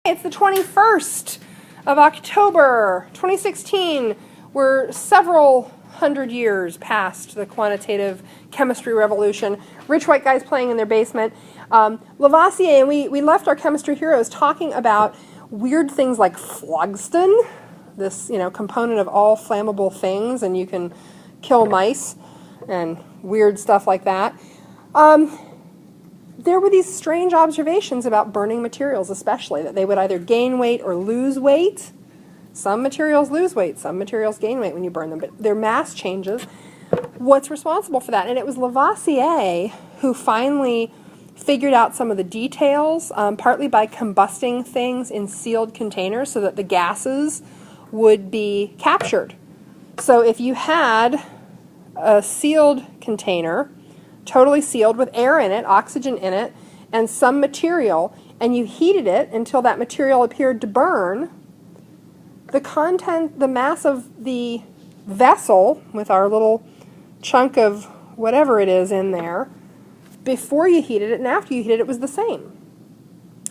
It's the 21st of October, 2016. We're several hundred years past the quantitative chemistry revolution. Rich white guys playing in their basement. Lavoisier, and we left our chemistry heroes talking about weird things like phlogiston, this component of all flammable things, and you can kill mice and weird stuff like that. There were these strange observations about burning materials, especially, that they would either gain weight or lose weight. Some materials lose weight, some materials gain weight when you burn them, but their mass changes. What's responsible for that? And it was Lavoisier who finally figured out some of the details, partly by combusting things in sealed containers so that the gases would be captured. So if you had a sealed container, totally sealed with air in it, oxygen in it, and some material, and you heated it until that material appeared to burn, the mass of the vessel with our little chunk of whatever it is in there, before you heated it and after you heated it was the same.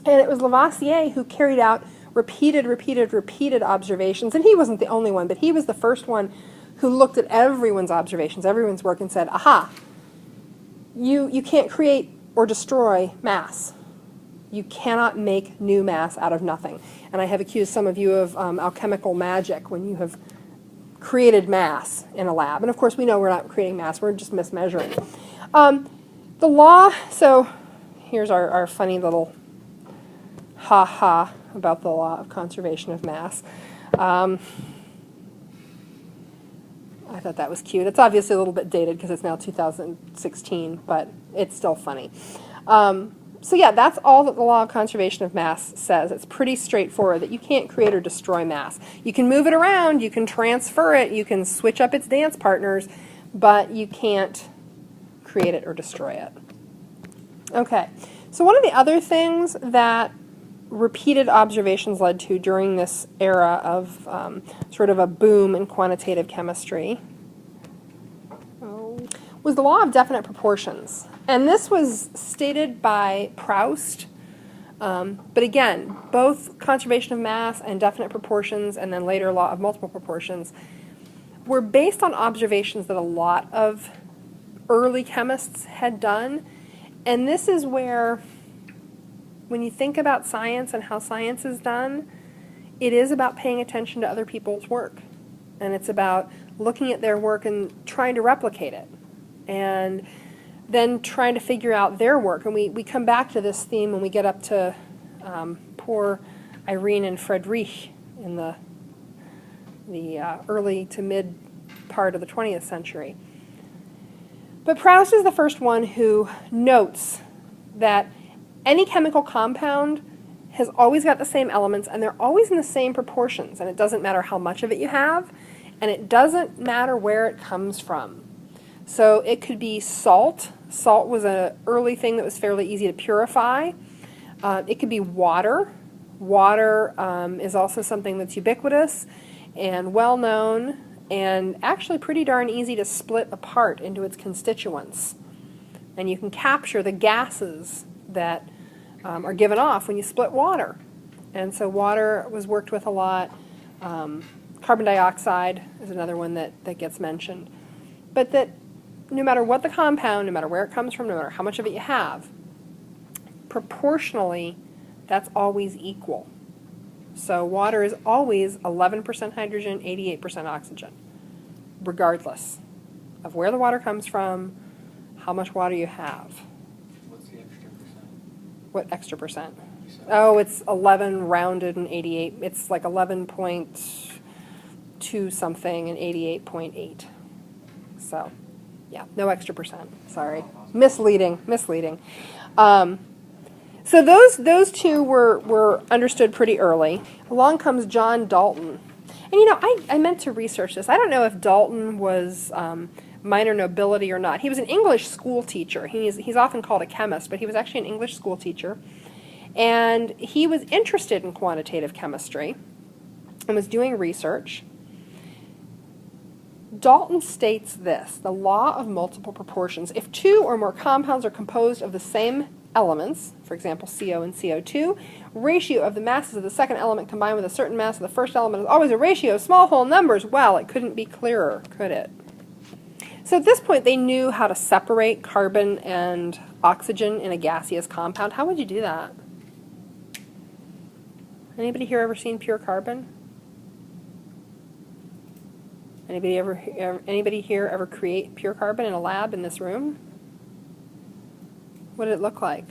And it was Lavoisier who carried out repeated observations, and he wasn't the only one, but he was the first one who looked at everyone's observations, everyone's work, and said, aha, you can't create or destroy mass. You cannot make new mass out of nothing. And I have accused some of you of alchemical magic when you have created mass in a lab. And of course we know we're not creating mass, we're just mismeasuring. The law, so here's our funny little ha-ha about the law of conservation of mass. I thought that was cute. It's obviously a little bit dated because it's now 2016, but it's still funny. So yeah, that's all that the law of conservation of mass says. It's pretty straightforward, that you can't create or destroy mass. You can move it around, you can transfer it, you can switch up its dance partners, but you can't create it or destroy it. Okay, so one of the other things that repeated observations led to during this era of sort of a boom in quantitative chemistry was the law of definite proportions. And this was stated by Proust, but again, both conservation of mass and definite proportions, and then later law of multiple proportions, were based on observations that a lot of early chemists had done. And this is where, when you think about science and how science is done, it is about paying attention to other people's work. And it's about looking at their work and trying to replicate it. And then trying to figure out their work. And we come back to this theme when we get up to poor Irene and Friedrich in the early to mid part of the 20th century. But Proust is the first one who notes that any chemical compound has always got the same elements, and they're always in the same proportions, and it doesn't matter how much of it you have, and it doesn't matter where it comes from. So it could be salt. Salt was an early thing that was fairly easy to purify. It could be water. Water is also something that's ubiquitous and well-known, and actually pretty darn easy to split apart into its constituents. And you can capture the gases that are given off when you split water. And so water was worked with a lot. Carbon dioxide is another one that gets mentioned. But that no matter what the compound, no matter where it comes from, no matter how much of it you have, proportionally, that's always equal. So water is always 11% hydrogen, 88% oxygen, regardless of where the water comes from, how much water you have. What's the extra percent? What extra percent? Oh, it's 11 rounded and 88. It's like 11.2 something and 88.8. So, yeah, no extra percent. Sorry. Misleading. So those two were understood pretty early. Along comes John Dalton. And I meant to research this. I don't know if Dalton was minor nobility or not. He was an English school teacher. He's often called a chemist, but he was actually an English school teacher. And he was interested in quantitative chemistry and was doing research. Dalton states this: the law of multiple proportions. If two or more compounds are composed of the same elements, for example, CO and CO2, ratio of the masses of the second element combined with a certain mass of the first element is always a ratio of small whole numbers. Well, it couldn't be clearer, could it? So at this point, they knew how to separate carbon and oxygen in a gaseous compound. How would you do that? Anybody here ever seen pure carbon? Anybody here ever create pure carbon in a lab in this room? What did it look like?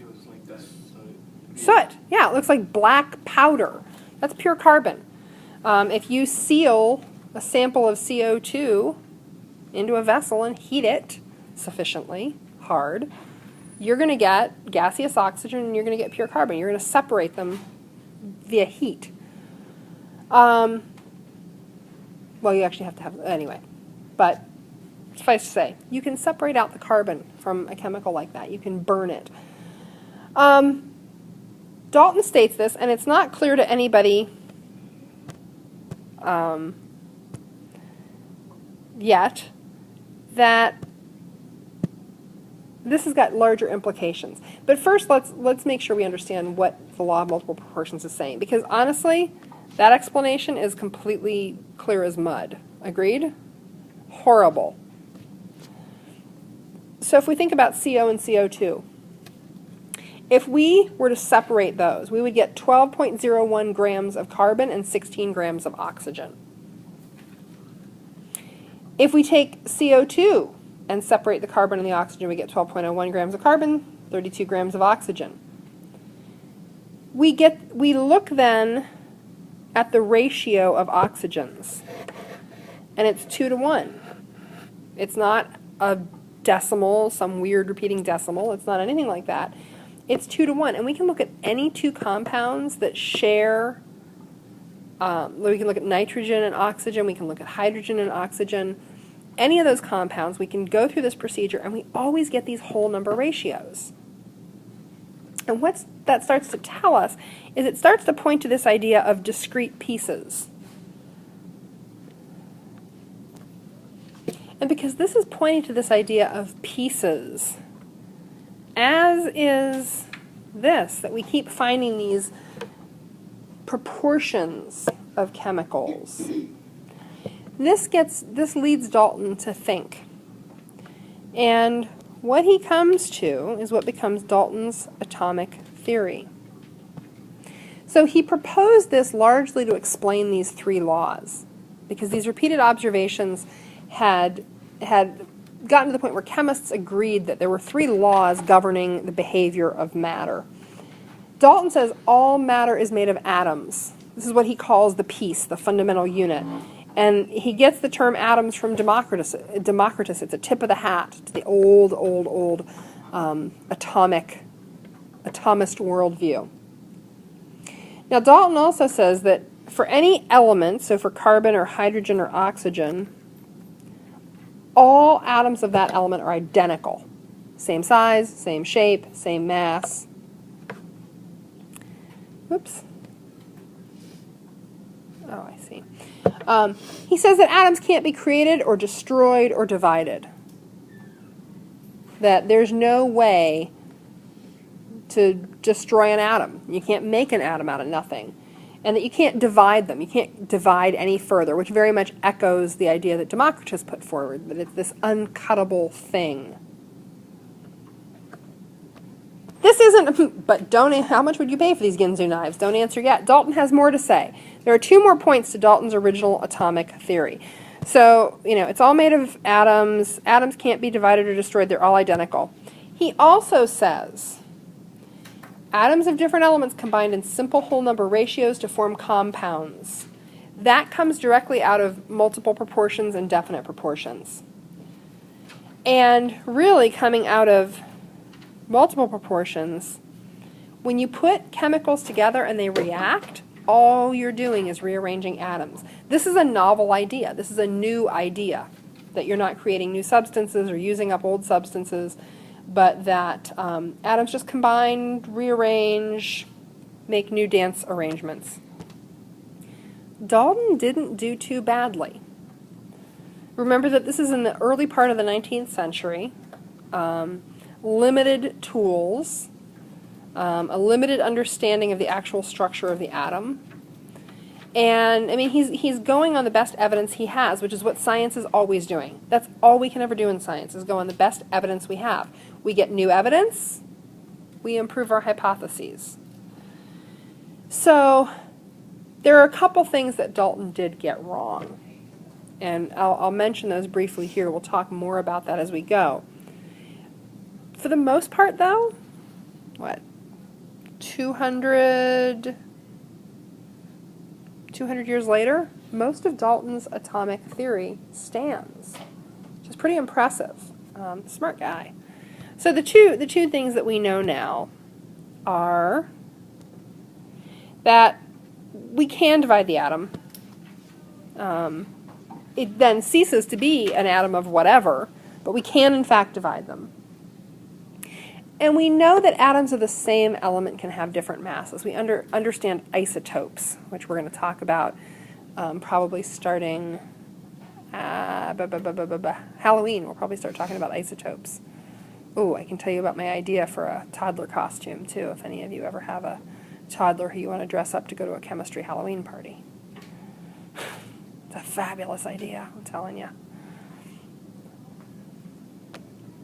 It was like that. Soot. Yeah, it looks like black powder. That's pure carbon. If you seal a sample of CO2 into a vessel and heat it sufficiently hard, you're going to get gaseous oxygen and you're going to get pure carbon. You're going to separate them via heat. Well, you actually have to have, anyway, but suffice to say, you can separate out the carbon from a chemical like that. You can burn it. Dalton states this, and it's not clear to anybody yet that this has got larger implications. But first, let's make sure we understand what the law of multiple proportions is saying, because honestly, that explanation is completely clear as mud. Agreed? Horrible. So if we think about CO and CO2, if we were to separate those, we would get 12.01 grams of carbon and 16 grams of oxygen. If we take CO2 and separate the carbon and the oxygen, we get 12.01 grams of carbon, 32 grams of oxygen. We look then at the ratio of oxygens, and it's 2 to 1. It's not a decimal, some weird repeating decimal. It's not anything like that. It's 2 to 1, and we can look at any two compounds that share. We can look at nitrogen and oxygen. We can look at hydrogen and oxygen. Any of those compounds, we can go through this procedure, and we always get these whole number ratios. And what that starts to tell us is it starts to point to this idea of discrete pieces. And because this is pointing to this idea of pieces, as is this, that we keep finding these proportions of chemicals. This leads Dalton to think. And what he comes to is what becomes Dalton's atomic theory. So he proposed this largely to explain these three laws, because these repeated observations had gotten to the point where chemists agreed that there were three laws governing the behavior of matter. Dalton says all matter is made of atoms. This is what he calls the piece, the fundamental unit. And he gets the term atoms from Democritus. It's a tip of the hat to the old atomist worldview. Now, Dalton also says that for any element, so for carbon or hydrogen or oxygen, all atoms of that element are identical. Same size, same shape, same mass. Whoops. Oh, I see. He says that atoms can't be created or destroyed or divided. That there's no way to destroy an atom. You can't make an atom out of nothing. And that you can't divide them. You can't divide any further, which very much echoes the idea that Democritus put forward, that it's this uncuttable thing. This isn't, but how much would you pay for these Ginsu knives? Don't answer yet. Dalton has more to say. There are two more points to Dalton's original atomic theory. So, it's all made of atoms. Atoms can't be divided or destroyed. They're all identical. He also says atoms of different elements combined in simple whole number ratios to form compounds. That comes directly out of multiple proportions and definite proportions. And really coming out of multiple proportions, when you put chemicals together and they react, all you're doing is rearranging atoms. This is a novel idea. This is a new idea, that you're not creating new substances or using up old substances, but that atoms just combine, rearrange, make new dance arrangements. Dalton didn't do too badly. Remember that this is in the early part of the 19th century. limited tools, a limited understanding of the actual structure of the atom. And, I mean, he's going on the best evidence he has, which is what science is always doing. That's all we can ever do in science, is go on the best evidence we have. We get new evidence, we improve our hypotheses. So, there are a couple things that Dalton did get wrong. And I'll mention those briefly here. We'll talk more about that as we go. For the most part, though, 200 years later, most of Dalton's atomic theory stands, which is pretty impressive. Smart guy. So the two things that we know now are that we can divide the atom. It then ceases to be an atom of whatever, but we can in fact divide them. And we know that atoms of the same element can have different masses. We understand isotopes, which we're going to talk about probably starting Halloween. We'll probably start talking about isotopes. Oh, I can tell you about my idea for a toddler costume, too, if any of you ever have a toddler who you want to dress up to go to a chemistry Halloween party. It's a fabulous idea, I'm telling you.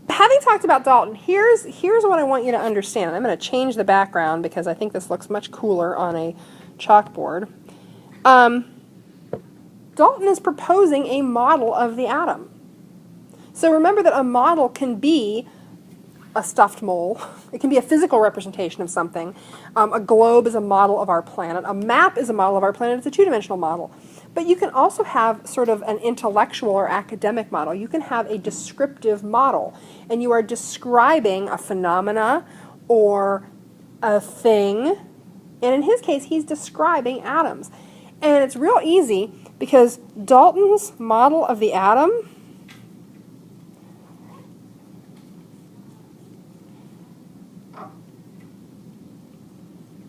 Having talked about Dalton, here's what I want you to understand. I'm going to change the background because I think this looks much cooler on a chalkboard. Dalton is proposing a model of the atom. So remember that a model can be a stuffed mole. It can be a physical representation of something. A globe is a model of our planet. A map is a model of our planet. It's a two-dimensional model. But you can also have sort of an intellectual or academic model. You can have a descriptive model, and you are describing a phenomena or a thing. And in his case, he's describing atoms. And it's real easy because Dalton's model of the atom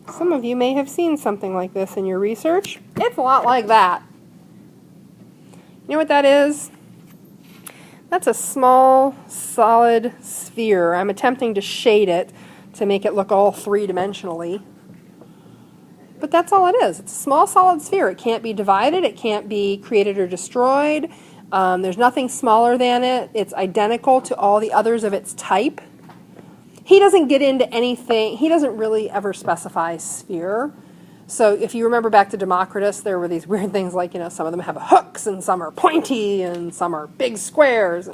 some of you may have seen something like this in your research. It's a lot like that. You know what that is? That's a small, solid sphere. I'm attempting to shade it to make it look all three-dimensionally. But that's all it is. It's a small, solid sphere. It can't be divided. It can't be created or destroyed. There's nothing smaller than it. It's identical to all the others of its type. He doesn't get into anything. He doesn't really ever specify sphere. So if you remember back to Democritus, there were these weird things like, some of them have hooks and some are pointy and some are big squares.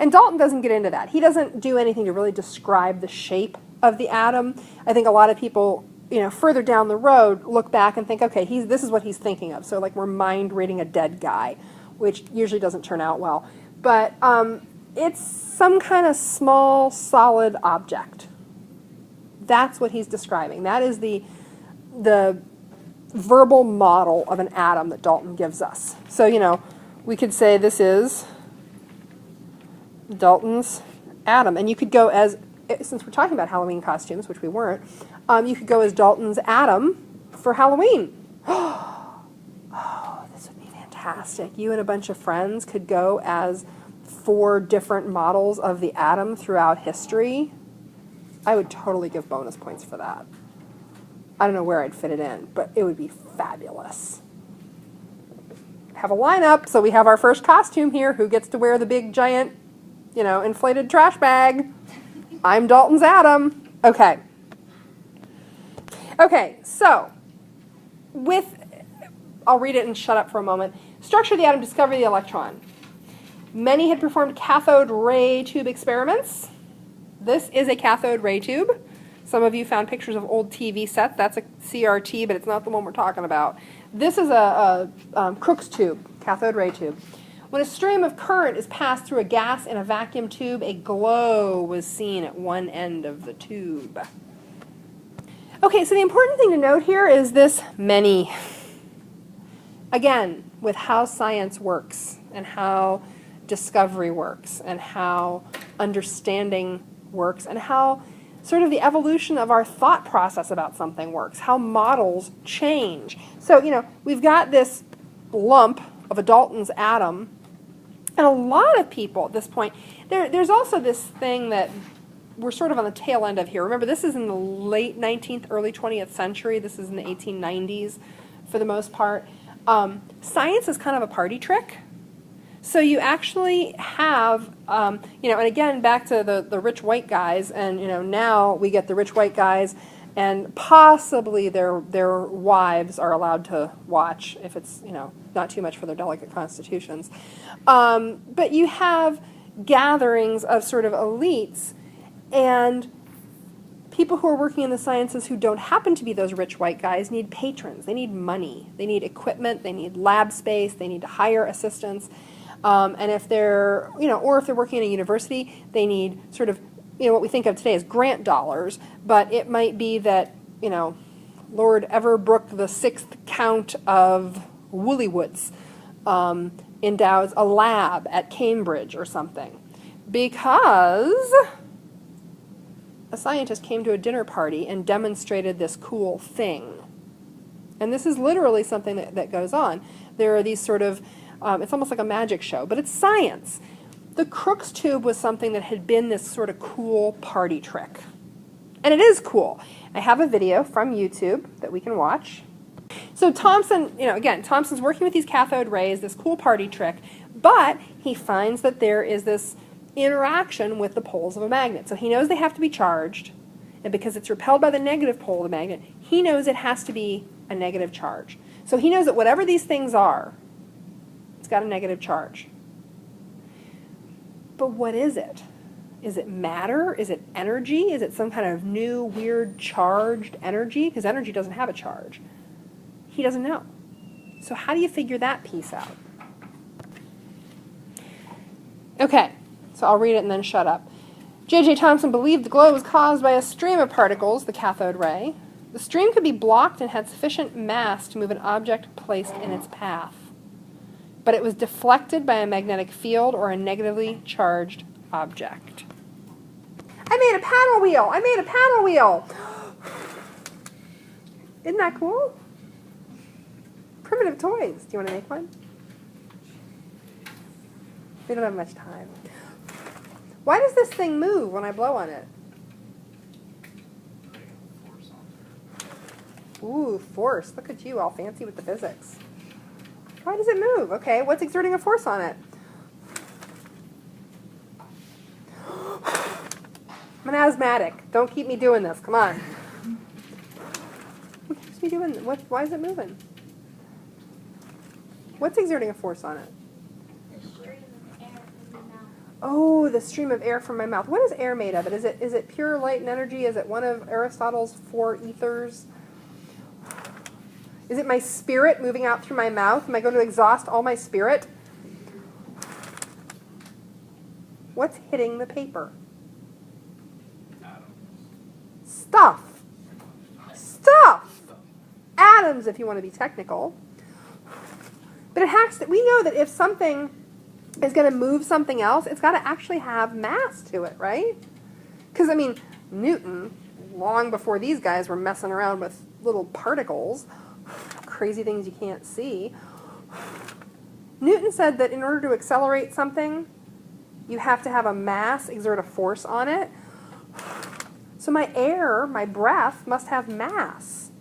And Dalton doesn't get into that. He doesn't do anything to really describe the shape of the atom. I think a lot of people, further down the road look back and think, okay, this is what he's thinking of. So like we're mind reading a dead guy, which usually doesn't turn out well. But it's some kind of small, solid object. That's what he's describing. That is the verbal model of an atom that Dalton gives us. So, we could say this is Dalton's atom. And you could go as, since we're talking about Halloween costumes, which we weren't, you could go as Dalton's atom for Halloween. Oh, this would be fantastic. You and a bunch of friends could go as 4 different models of the atom throughout history. I would totally give bonus points for that. I don't know where I'd fit it in, but it would be fabulous. Have a lineup, so we have our first costume here. Who gets to wear the big, giant, inflated trash bag? I'm Dalton's atom. Okay. Okay, so, I'll read it and shut up for a moment. Structure of the atom, discovery of the electron. Many had performed cathode ray tube experiments. This is a cathode ray tube. Some of you found pictures of old TV sets. That's a CRT, but it's not the one we're talking about. This is a Crookes tube, cathode ray tube. When a stream of current is passed through a gas in a vacuum tube, a glow was seen at one end of the tube. Okay, so the important thing to note here is this many. Again, with how science works and how discovery works and how understanding works and how sort of the evolution of our thought process about something works, how models change. So, we've got this lump of a Dalton's atom, And a lot of people at this point, there's also this thing that we're sort of on the tail end of here. Remember, this is in the late 19th, early 20th century. This is in the 1890s for the most part. Science is kind of a party trick. So you actually have, and again, back to the rich white guys, and, now we get the rich white guys, and possibly their wives are allowed to watch if it's, not too much for their delicate constitutions. But you have gatherings of sort of elites and people who are working in the sciences who don't happen to be those rich white guys need patrons. They need money. They need equipment. They need lab space. They need to hire assistants. And if they're, or if they're working in a university, they need sort of, what we think of today as grant dollars. But it might be that, Lord Everbrook the sixth Count of Woolywoods endows a lab at Cambridge or something. Because a scientist came to a dinner party and demonstrated this cool thing. And this is literally something that goes on. There are these sort of, it's almost like a magic show, but it's science. The Crookes tube was something that had been this sort of cool party trick. And it is cool. I have a video from YouTube that we can watch. So Thomson, again, Thomson's working with these cathode rays, this cool party trick, but he finds that there is this interaction with the poles of a magnet. So he knows they have to be charged, and because it's repelled by the negative pole of the magnet, he knows it has to be a negative charge. So he knows that whatever these things are, it's got a negative charge. But what is it? Is it matter? Is it energy? Is it some kind of new, weird, charged energy? Because energy doesn't have a charge. He doesn't know. So how do you figure that piece out? Okay. So I'll read it and then shut up. J.J. Thomson believed the glow was caused by a stream of particles, the cathode ray. The stream could be blocked and had sufficient mass to move an object placed in its path. But it was deflected by a magnetic field or a negatively charged object. I made a paddle wheel! I made a paddle wheel! Isn't that cool? Primitive toys. Do you want to make one? We don't have much time. Why does this thing move when I blow on it? Ooh, force. Look at you, all fancy with the physics. Why does it move? Okay, what's exerting a force on it? I'm an asthmatic. Don't keep me doing this. Come on. What keeps me doing this? Why is it moving? What's exerting a force on it? Oh, the stream of air from my mouth. What is air made of? Is it pure light and energy? Is it one of Aristotle's four ethers? Is it my spirit moving out through my mouth? Am I going to exhaust all my spirit? What's hitting the paper? Stuff. Stuff. Atoms, if you want to be technical. But it has to, we know that if something is going to move something else, it's got to actually have mass to it, right? Because, Newton, long before these guys were messing around with little particles, crazy things you can't see, Newton said that in order to accelerate something, you have to have a mass exert a force on it. So my air, my breath, must have mass.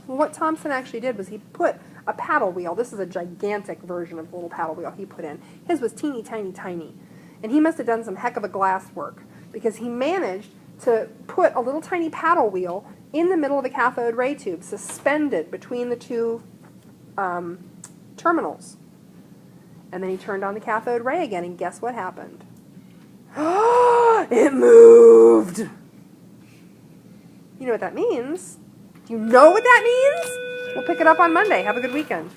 Well, what Thomson actually did was he put a paddle wheel. This is a gigantic version of the little paddle wheel he put in. His was teeny, tiny, tiny. And he must have done some heck of a glass work because he managed to put a little tiny paddle wheel in the middle of the cathode ray tube, suspended between the two terminals. And then he turned on the cathode ray again, and guess what happened? It moved! You know what that means? Do you know what that means? We'll pick it up on Monday. Have a good weekend.